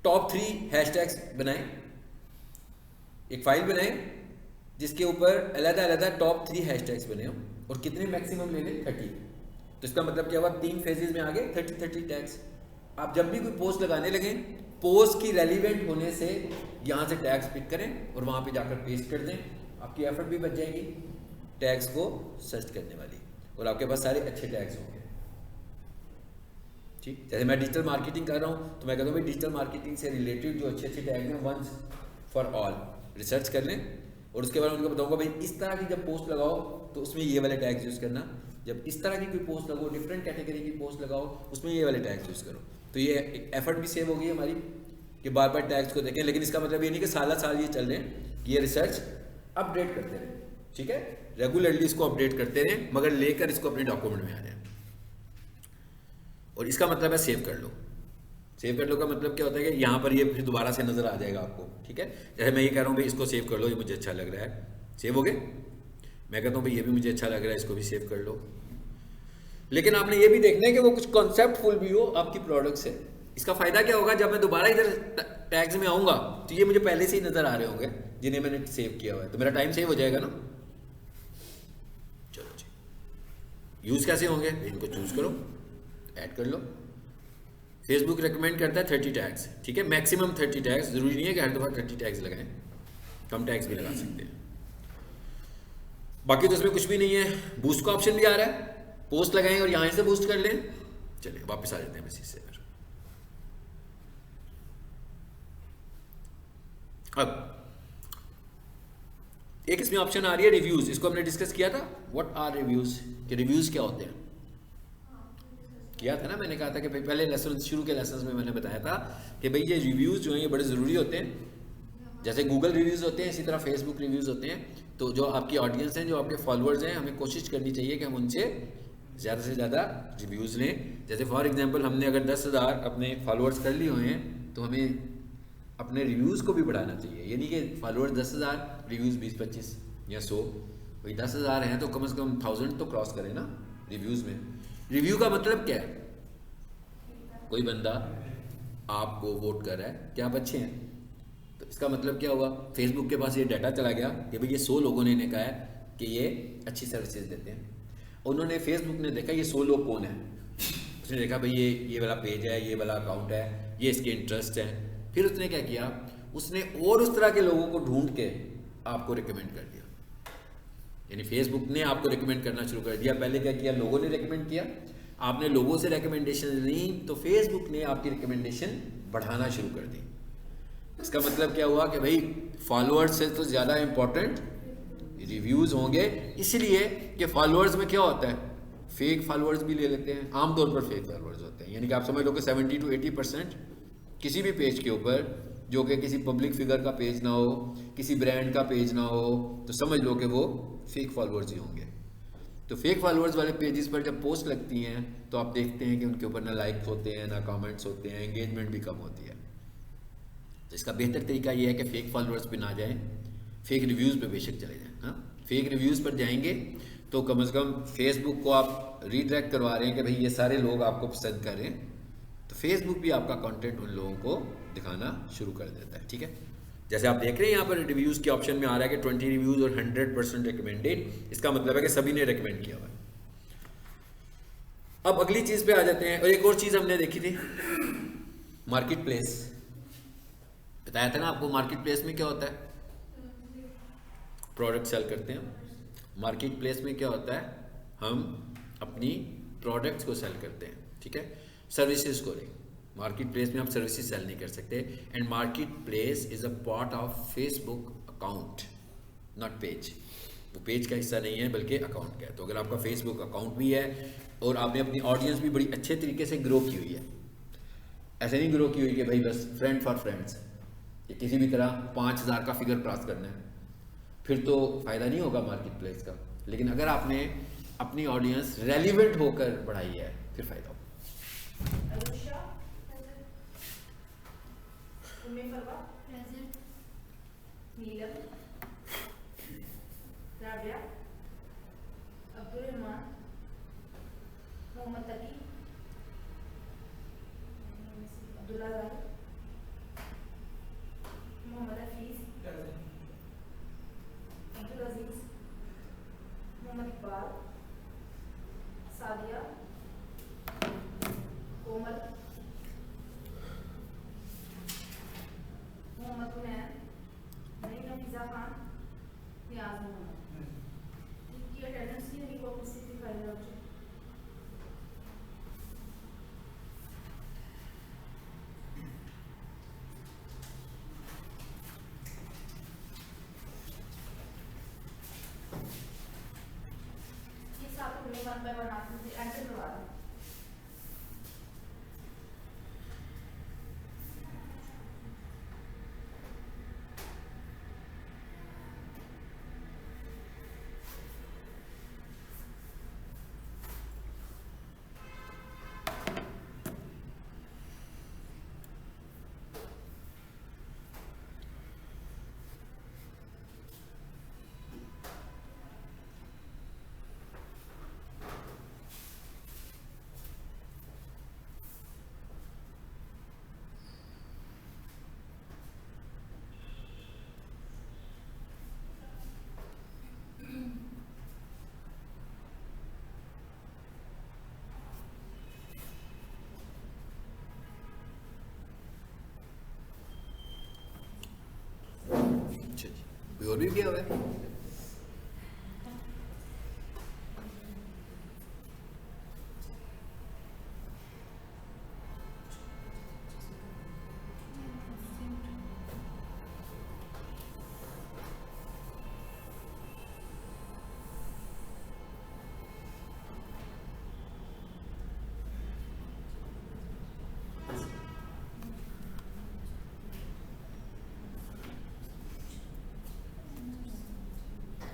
टॉप 3 हैशटैग्स बनाएं, एक फाइल बनाएं जिसके ऊपर अलग-अलग टॉप 3 हैशटैग्स बने हो, और कितने मैक्सिमम ले लें, 30। तो इसका मतलब क्या हुआ, 3 फेजेस में आ गए 30 टैग्स। आप जब भी कोई पोस्ट लगाने लगें, पोस्ट की रेलिवेंट होने से यहाँ से टैग्स पिक करें और वहाँ पे जाकर पेस्ट कर दें, आपकी एफर्ट भी बच जाएगी टैग्स को सर्च करने वाली, और आपके पास सारे अच्छे टैग्स होंगे, ठीक। जैसे मैं डिजिटल मार्केटिंग कर रहा हूँ तो मैं कहता हूँ भाई डिजिटल मार्केटिंग से रिलेटेड जो अच्छे अच्छे टैग हैं वंस फॉर ऑल रिसर्च कर लें, और उसके बाद उनको बताऊंगा भाई इस तरह की जब पोस्ट लगाओ तो उसमें ये वाले टैग्स यूज़ करना, जब इस तरह की कोई पोस्ट लगाओ, डिफरेंट कैटेगरी की पोस्ट लगाओ, उसमें ये वाले टैग्स यूज़ करो। तो ये एक एफर्ट भी सेव होगी हमारी कि बार बार टैग्स को देखें, लेकिन इसका मतलब ये नहीं कि साल ये चल रहे हैं, ये रिसर्च अपडेट करते रहें, ठीक है। रेगुलरली इसको अपडेट करते रहें, मगर लेकर इसको अपने डॉक्यूमेंट में आ जाए। और इसका मतलब है सेव कर लो। सेव कर लो का मतलब क्या होता है कि यहाँ पर ये फिर दोबारा से नजर आ जाएगा आपको, ठीक है। जैसे मैं ये कह रहा हूँ भाई इसको सेव कर लो, ये मुझे अच्छा लग रहा है, सेव हो गए। मैं कहता हूँ भाई ये भी मुझे अच्छा लग रहा है, इसको भी सेव कर लो। लेकिन आपने ये भी देखना है कि वो कुछ कॉन्सेप्टफुल भी हो आपकी प्रोडक्ट से। इसका फायदा क्या होगा, जब मैं दोबारा इधर टैग्स में आऊँगा तो ये मुझे पहले से ही नजर आ रहे होंगे जिन्हें मैंने सेव किया हुआ है, तो मेरा टाइम सेव हो जाएगा ना। चलो जी, यूज़ कैसे होंगे, इनको चूज करो, ऐड कर लो। फेसबुक रिकमेंड करता है 30 टैग्स, ठीक है, मैक्सिमम 30 टैग्स, जरूरी नहीं है कि हर दफा 30 टैग्स लगाएं, कम टैग्स भी लगा सकते हैं। बाकी तो इसमें कुछ भी नहीं है। बूस्ट का ऑप्शन भी आ रहा है, पोस्ट लगाएं और यहां से बूस्ट कर लें। चलिए वापस आ जाते हैं इसी से। अब एक इसमें ऑप्शन आ रही है रिव्यूज, इसको हमने डिस्कस किया था, व्हाट आर रिव्यूज, कि रिव्यूज क्या होते हैं, किया था ना। मैंने कहा था कि भाई पहले लेसन, शुरू के लेसन में मैंने बताया था कि भाई ये रिव्यूज़ जो हैं ये बड़े ज़रूरी होते हैं। जैसे गूगल रिव्यूज़ होते हैं, इसी तरह फेसबुक रिव्यूज़ होते हैं। तो जो आपकी ऑडियंस हैं, जो आपके फॉलोअर्स हैं, हमें कोशिश करनी चाहिए कि हम उनसे ज़्यादा से ज़्यादा रिव्यूज़ लें। जैसे फॉर एग्जांपल हमने अगर 10,000 अपने फॉलोअर्स कर लिए हुए हैं तो हमें अपने रिव्यूज़ को भी बढ़ाना चाहिए। ये नहीं कि फॉलोअर्स 10,000, रिव्यूज़ 20-25 या 100, भाई 10,000 हैं तो कम से कम 1000 तो क्रॉस करें ना रिव्यूज़ में। रिव्यू का मतलब क्या है, कोई बंदा आपको वोट कर रहा है कि आप अच्छे हैं, तो इसका मतलब क्या हुआ, फेसबुक के पास ये डाटा चला गया कि भाई ये 100 लोगों ने कहा है कि ये अच्छी सर्विसेज देते हैं। उन्होंने, फेसबुक ने देखा ये 100 लोग कौन है, उसने देखा भाई ये वाला पेज है, ये वाला अकाउंट है, ये इसके इंटरेस्ट है। फिर उसने क्या किया, उसने और उस तरह के लोगों को ढूंढ के आपको रिकमेंड कर दिया। यानी फेसबुक ने आपको रिकमेंड करना शुरू कर दिया। पहले क्या किया, लोगों ने रिकमेंड किया, आपने लोगों से रिकमेंडेशन ली, तो फेसबुक ने आपकी रिकमेंडेशन बढ़ाना शुरू कर दी। इसका मतलब क्या हुआ कि भाई फॉलोअर्स से तो ज़्यादा इम्पोर्टेंट रिव्यूज़ होंगे, इसलिए कि फॉलोअर्स में क्या होता है, फेक फॉलोअर्स भी ले लेते हैं, आमतौर पर फेक फॉलोअर्स होते हैं। यानी कि आप समझ लो कि 70 to 80% किसी भी पेज के ऊपर, जो कि किसी पब्लिक फिगर का पेज ना हो, किसी ब्रांड का पेज ना हो, तो समझ लो कि वो फेक फॉलोअर्स ही होंगे। तो फेक फॉलोअर्स वाले पेजेस पर जब पोस्ट लगती हैं तो आप देखते हैं कि उनके ऊपर ना लाइक्स होते हैं, ना कमेंट्स होते हैं, एंगेजमेंट भी कम होती है। तो इसका बेहतर तरीका ये है कि फ़ेक फॉलोअर्स पे ना जाएं, फेक रिव्यूज़ पे बेशक चले जाएं। हाँ, फेक रिव्यूज़ पर जाएंगे तो कम से कम फेसबुक को आप रीडायरेक्ट करवा रहे हैं कि भाई ये सारे लोग आपको पसंद कर रहे हैं, तो फेसबुक भी आपका कंटेंट उन लोगों को दिखाना शुरू कर देता है। ठीक है, जैसे आप देख रहे हैं यहाँ पर रिव्यूज़ के ऑप्शन में आ रहा है कि 20 रिव्यूज़ और 100% रिकमेंडेड। इसका मतलब है कि सभी ने रिकमेंड किया हुआ है। अब अगली चीज़ पे आ जाते हैं, और एक और चीज़ हमने देखी थी, मार्केट प्लेस। बताया था ना आपको, मार्केट प्लेस में क्या होता है, प्रोडक्ट सेल करते हैं। मार्केट प्लेस में क्या होता है, हम अपनी प्रोडक्ट्स को सेल करते हैं। ठीक है, सर्विसेज को नहीं, मार्केट प्लेस में आप सर्विसेज सेल नहीं कर सकते। And market place is a part of Facebook account, not page. वो पेज का हिस्सा नहीं है बल्कि अकाउंट का है। तो अगर आपका फेसबुक अकाउंट भी है और आपने अपनी ऑडियंस भी बड़ी अच्छे तरीके से ग्रो की हुई है, ऐसे नहीं ग्रो की हुई कि भाई बस फ्रेंड फॉर फ्रेंड्स, या किसी भी तरह 5000 का फिगर क्रॉस करना है, फिर तो फ़ायदा नहीं होगा मार्केट प्लेस का। लेकिन अगर आपने अपनी ऑडियंस रेलिवेंट होकर बढ़ाई है, फिर फ़ायदा होगा। कोई और भी किया हुआ है?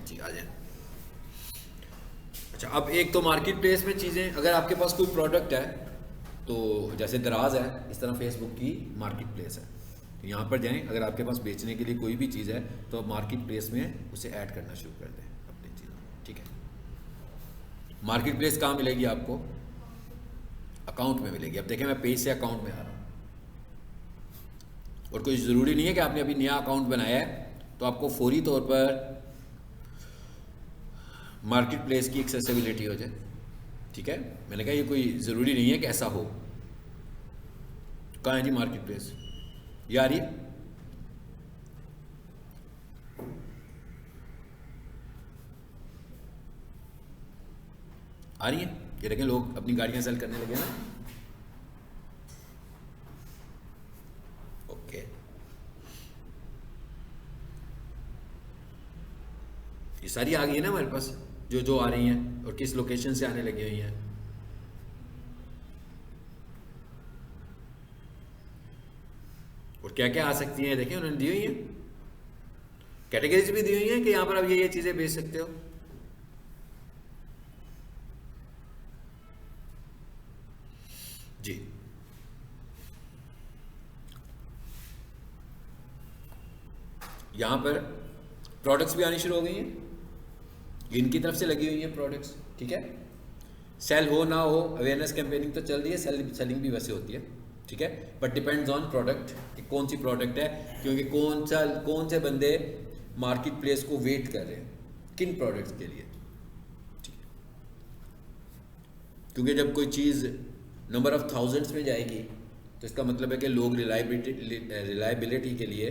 जी आ जाए। अच्छा, अब एक तो मार्केट प्लेस में चीज़ें, अगर आपके पास कोई प्रोडक्ट है तो जैसे दराज है, इस तरह फेसबुक की मार्केट प्लेस है, तो यहाँ पर जाएं। अगर आपके पास बेचने के लिए कोई भी चीज़ है तो आप मार्केट प्लेस में उसे ऐड करना शुरू कर दें अपनी चीज़ों। ठीक है, मार्केट प्लेस कहाँ मिलेगी आपको, अकाउंट में मिलेगी। अब देखें मैं पेज से अकाउंट में आ रहा हूँ, और कोई ज़रूरी नहीं है कि आपने अभी नया अकाउंट बनाया है तो आपको फौरी तौर पर मार्केट प्लेस की एक्सेसिबिलिटी हो जाए। ठीक है, मैंने कहा ये कोई ज़रूरी नहीं है कि ऐसा हो। कहाँ है जी मार्केट प्लेस, ये आ रही है? आ रही है? ये देखें लोग अपनी गाड़ियाँ सेल करने लगे ना। ओके, ये सारी आ गई है ना हमारे पास, जो जो आ रही हैं और किस लोकेशन से आने लगी हुई हैं। और क्या क्या आ सकती हैं देखें उन्होंने दी हुई हैं, कैटेगरीज भी दी हुई हैं कि यहाँ पर आप ये चीज़ें बेच सकते हो। जी यहाँ पर प्रोडक्ट्स भी आनी शुरू हो गई हैं, इनकी तरफ से लगी हुई हैं प्रोडक्ट्स, ठीक है। सेल हो ना हो, अवेयरनेस कैंपेनिंग तो चल रही है, सेलिंग भी वैसे होती है, ठीक है, बट डिपेंड्स ऑन प्रोडक्ट कि कौन सी प्रोडक्ट है, क्योंकि कौन से बंदे मार्केट प्लेस को वेट कर रहे हैं किन प्रोडक्ट्स के लिए, ठीक है। क्योंकि जब कोई चीज़ नंबर ऑफ थाउजेंड्स में जाएगी तो इसका मतलब है कि लोग रिलायबिलिटी के लिए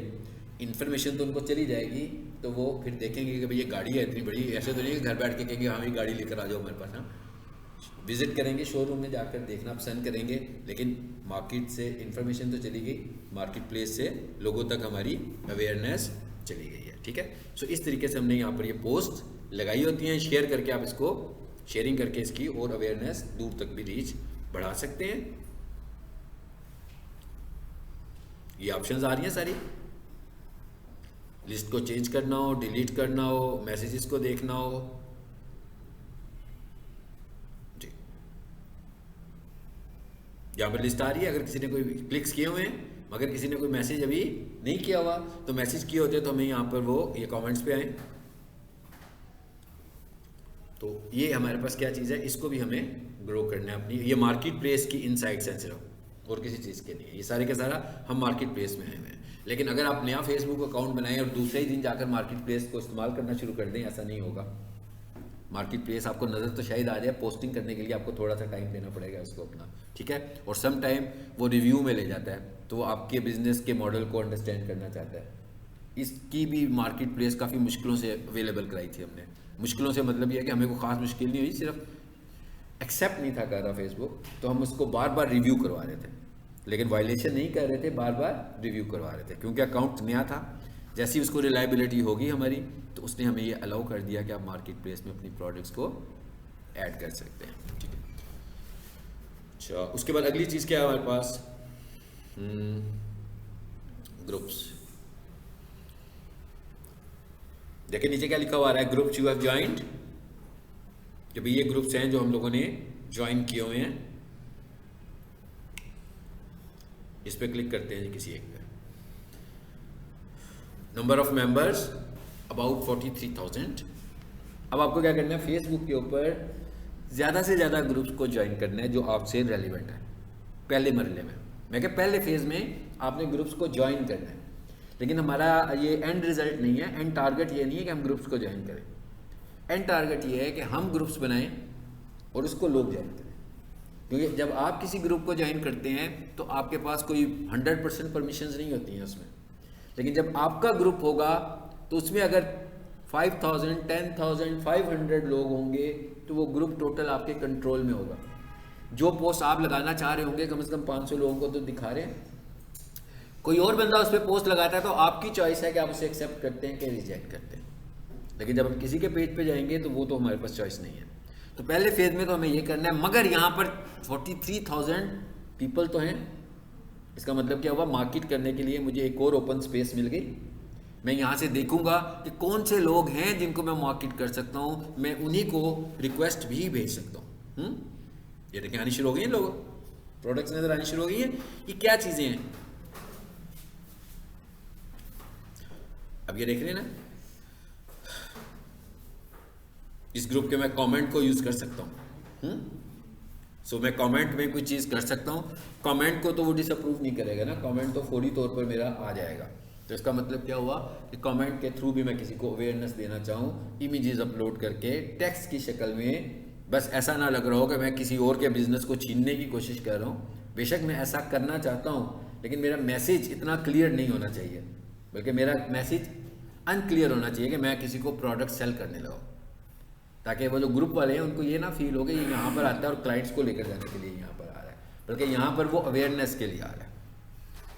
इन्फॉर्मेशन तो उनको चली जाएगी, तो वो फिर देखेंगे कि भाई ये गाड़ी है इतनी बड़ी, ऐसे तो नहीं है घर बैठ के कहेंगे हाँ ये गाड़ी लेकर आ जाओ मेरे पास, हाँ विजिट करेंगे, शोरूम में जाकर देखना पसंद करेंगे, लेकिन मार्केट से इन्फॉर्मेशन तो चली गई, मार्केट प्लेस से लोगों तक हमारी अवेयरनेस चली गई है, ठीक है। सो इस तरीके से हमने यहाँ पर ये पोस्ट लगाई होती हैं, शेयर करके आप इसको शेयरिंग करके इसकी और अवेयरनेस दूर तक भी रीच बढ़ा सकते हैं। ये ऑप्शंस आ रही हैं सारी, लिस्ट को चेंज करना हो, डिलीट करना हो, मैसेजेस को देखना हो, जी यहाँ पर लिस्ट आ रही है। अगर किसी ने कोई क्लिक्स किए हुए हैं मगर किसी ने कोई मैसेज अभी नहीं किया हुआ तो मैसेज किए होते तो हमें यहाँ पर वो ये कमेंट्स पे आए। तो ये हमारे पास क्या चीज़ है, इसको भी हमें ग्रो करना है अपनी, ये मार्केट प्लेस की इनसाइट्स हैं सिर्फ और किसी चीज़ के नहीं है, ये सारे के सारा हम मार्केट प्लेस में आए हुए हैं। लेकिन अगर आप नया फेसबुक अकाउंट बनाएं और दूसरे ही दिन जाकर मार्केट प्लेस को इस्तेमाल करना शुरू कर दें, ऐसा नहीं होगा। मार्केट प्लेस आपको नज़र तो शायद आ जाए, पोस्टिंग करने के लिए आपको थोड़ा सा टाइम देना पड़ेगा उसको अपना, ठीक है। और सम टाइम वो रिव्यू में ले जाता है, तो वो आपके बिजनेस के मॉडल को अंडरस्टैंड करना चाहता है। इसकी भी मार्केट प्लेस काफ़ी मुश्किलों से अवेलेबल कराई थी हमने। मुश्किलों से मतलब ये है कि हमें कोई ख़ास मुश्किल नहीं हुई, सिर्फ एक्सेप्ट नहीं था कर रहा फेसबुक, तो हम उसको बार बार रिव्यू करवा रहे थे, लेकिन वायलेशन नहीं कर रहे थे, बार बार रिव्यू करवा रहे थे, क्योंकि अकाउंट नया था। जैसी उसको रिलायबिलिटी होगी हमारी, तो उसने हमें ये अलाउ कर दिया कि आप मार्केट प्लेस में अपनी प्रोडक्ट्स को ऐड कर सकते हैं, ठीक है। अच्छा, उसके बाद अगली चीज़ क्या है हमारे पास, ग्रुप्स। देखिए नीचे क्या लिखा हुआ है, ग्रुप्स यू हैव ज्वाइंड, कि भाई ये ग्रुप्स हैं जो हम लोगों ने ज्वाइन किए हुए हैं। इस पर क्लिक करते हैं जी किसी एक पे। Number of members about 43,000। अब आपको क्या करना है, फेसबुक के ऊपर ज़्यादा से ज़्यादा ग्रुप्स को ज्वाइन करना है जो आपसे रेलिवेंट है। पहले मरले में मैं क्या पहले फेज़ में आपने ग्रुप्स को ज्वाइन करना है, लेकिन हमारा ये एंड रिजल्ट नहीं है, एंड टारगेट ये नहीं है कि हम ग्रुप्स को ज्वाइन करें। एंड टारगेट ये है कि हम ग्रुप्स बनाएं और उसको लोग ज्वाइन करें, क्योंकि जब आप किसी ग्रुप को ज्वाइन करते हैं तो आपके पास कोई 100% परमिशंस नहीं होती हैं उसमें, लेकिन जब आपका ग्रुप होगा तो उसमें अगर 5,000, 10,000, 500 लोग होंगे तो वो ग्रुप टोटल आपके कंट्रोल में होगा। जो पोस्ट आप लगाना चाह रहे होंगे कम से कम 500 लोगों को तो दिखा रहे हैं, कोई और बंदा उस पर पोस्ट लगाता है तो आपकी चॉइस है कि आप उसे एक्सेप्ट करते हैं कि रिजेक्ट करते हैं। लेकिन जब हम किसी के पेज पे जाएंगे तो वो तो हमारे पास चॉइस नहीं है। तो पहले फेज में तो हमें ये करना है, मगर यहाँ पर 43,000 पीपल तो हैं, इसका मतलब क्या हुआ, मार्केट करने के लिए मुझे एक और ओपन स्पेस मिल गई। मैं यहाँ से देखूंगा कि कौन से लोग हैं जिनको मैं मार्केट कर सकता हूँ, मैं उन्हीं को रिक्वेस्ट भी भेज सकता हूँ। ये देखिए आनी शुरू हो गई हैं लोग, प्रोडक्ट्स नजर आनी शुरू हो गई हैं। ये क्या चीज़ें हैं, अब ये देख रहे हैं ना, इस ग्रुप के मैं कमेंट को यूज़ कर सकता हूँ। सो मैं कमेंट में कोई चीज़ कर सकता हूँ, कमेंट को तो वो डिसअप्रूव नहीं करेगा ना, कमेंट तो फौरी तौर पर मेरा आ जाएगा। तो इसका मतलब क्या हुआ कि कमेंट के थ्रू भी मैं किसी को अवेयरनेस देना चाहूँ, इमेजेस अपलोड करके टेक्स्ट की शक्ल में, बस ऐसा ना लग रहा हो कि मैं किसी और के बिजनेस को छीनने की कोशिश कर रहा हूँ। बेशक मैं ऐसा करना चाहता हूँ, लेकिन मेरा मैसेज इतना क्लियर नहीं होना चाहिए, बल्कि मेरा मैसेज अनक्लियर होना चाहिए कि मैं किसी को प्रोडक्ट सेल करने लगाऊँ, ताकि वो जो ग्रुप वाले हैं उनको ये ना फील हो कि ये यहाँ पर आता है और क्लाइंट्स को लेकर जाने के लिए यहाँ पर आ रहा है, बल्कि यहाँ पर वो अवेयरनेस के लिए आ रहा है।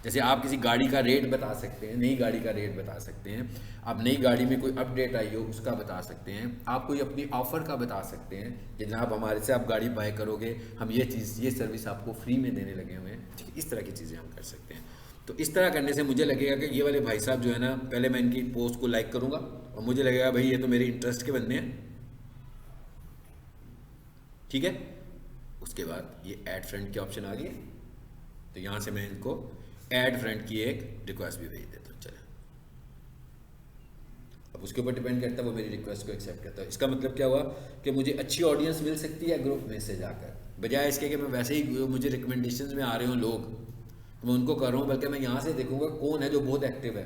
जैसे आप किसी गाड़ी का रेट बता सकते हैं, नई गाड़ी का रेट बता सकते हैं, आप नई गाड़ी में कोई अपडेट आई हो उसका बता सकते हैं, आप कोई अपनी ऑफ़र का बता सकते हैं कि जनाब हमारे से आप गाड़ी बाय करोगे, हम ये चीज़, ये सर्विस आपको फ्री में देने लगे हुए हैं। ठीक है, इस तरह की चीज़ें हम कर सकते हैं। तो इस तरह करने से मुझे लगेगा कि ये वाले भाई साहब जो है ना, पहले मैं इनकी पोस्ट को लाइक करूँगा और मुझे लगेगा भाई ये तो मेरे इंटरेस्ट के बंदे हैं। ठीक है, उसके बाद ये ऐड फ्रेंड की ऑप्शन आ गई है, तो यहाँ से मैं इनको ऐड फ्रेंड की एक रिक्वेस्ट भी भेज देता हूँ। चले, अब उसके ऊपर डिपेंड करता है वो मेरी रिक्वेस्ट को एक्सेप्ट करता है। इसका मतलब क्या हुआ कि मुझे अच्छी ऑडियंस मिल सकती है ग्रुप में से जाकर, बजाय इसके कि मैं वैसे ही मुझे रिकमेंडेशंस में आ रहे हूँ लोग तो मैं उनको कर रहा हूँ, बल्कि मैं यहाँ से देखूँगा कौन है जो बहुत एक्टिव है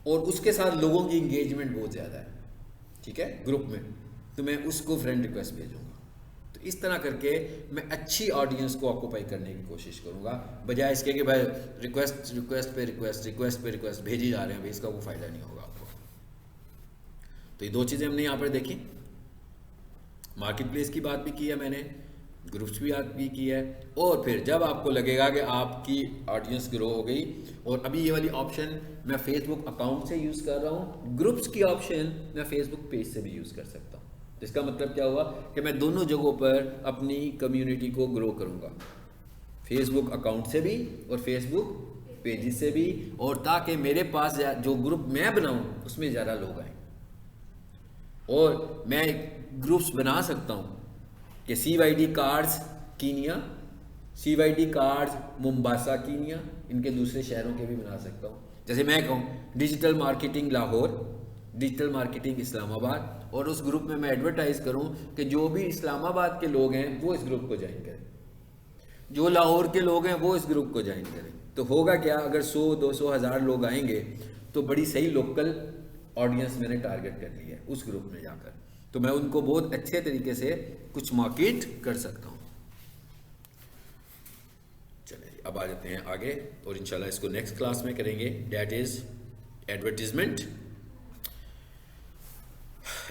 और उसके साथ लोगों की इंगेजमेंट बहुत ज़्यादा है। ठीक है, ग्रुप में, तो मैं उसको फ्रेंड रिक्वेस्ट भेजूँगा। तो इस तरह करके मैं अच्छी ऑडियंस को ऑक्यूपाई करने की कोशिश करूँगा, बजाय इसके कि भाई रिक्वेस्ट पे रिक्वेस्ट भेजी जा रहे हैं, भाई इसका कोई फ़ायदा नहीं होगा आपको। तो ये दो चीज़ें हमने यहाँ पर देखी, मार्केट प्लेस की बात भी की है मैंने, ग्रुप्स भी बात भी की है, और फिर जब आपको लगेगा कि आपकी ऑडियंस ग्रो हो गई, और अभी ये वाली ऑप्शन मैं फेसबुक अकाउंट से यूज़ कर रहा हूँ, ग्रुप्स की ऑप्शन मैं फेसबुक पेज से भी यूज़ कर सकता हूँ। इसका मतलब क्या हुआ कि मैं दोनों जगहों पर अपनी कम्युनिटी को ग्रो करूँगा, फेसबुक अकाउंट से भी और फेसबुक पेजेस से भी, और ताकि मेरे पास जो ग्रुप मैं बनाऊँ उसमें ज़्यादा लोग आएँ। और मैं ग्रुप्स बना सकता हूँ कि CYD cards Kenya, CYD cards Mombasa Kenya, इनके दूसरे शहरों के भी बना सकता हूँ। जैसे मैं कहूँ digital marketing Lahore, digital marketing Islamabad, और उस ग्रुप में मैं एडवर्टाइज़ करूँ कि जो भी इस्लामाबाद के लोग हैं वो इस ग्रुप को ज्वाइन करें, जो लाहौर के लोग हैं वो इस ग्रुप को ज्वाइन करें। तो होगा क्या, अगर 100, 200, 1000 लोग आएंगे तो बड़ी सही लोकल ऑडियंस मैंने टारगेट कर ली है उस ग्रुप में जाकर, तो मैं उनको बहुत अच्छे तरीके से कुछ मार्केट कर सकता हूँ। चलिए अब आ जाते हैं आगे, और इंशाल्लाह इसको नेक्स्ट क्लास में करेंगे, डेट इज़ एडवर्टीजमेंट।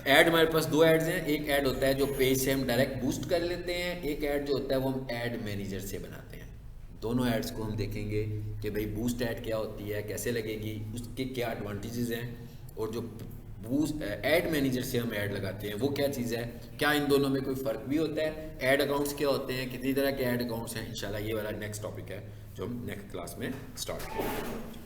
ऐड, हमारे पास दो ऐड्स हैं, एक ऐड होता है जो पेज से हम डायरेक्ट बूस्ट कर लेते हैं, एक ऐड जो होता है वो हम ऐड मैनेजर से बनाते हैं। दोनों ऐड्स को हम देखेंगे कि भाई बूस्ट ऐड क्या होती है, कैसे लगेगी, उसके क्या एडवांटेजेस हैं, और जो बूस्ट ऐड मैनेजर से हम ऐड लगाते हैं वो क्या चीज़ है, क्या इन दोनों में कोई फ़र्क भी होता है, ऐड अकाउंट्स क्या होते हैं, कितनी तरह के ऐड अकाउंट्स हैं। इंशाल्लाह ये वाला नेक्स्ट टॉपिक है जो हम नेक्स्ट क्लास में स्टार्ट करेंगे।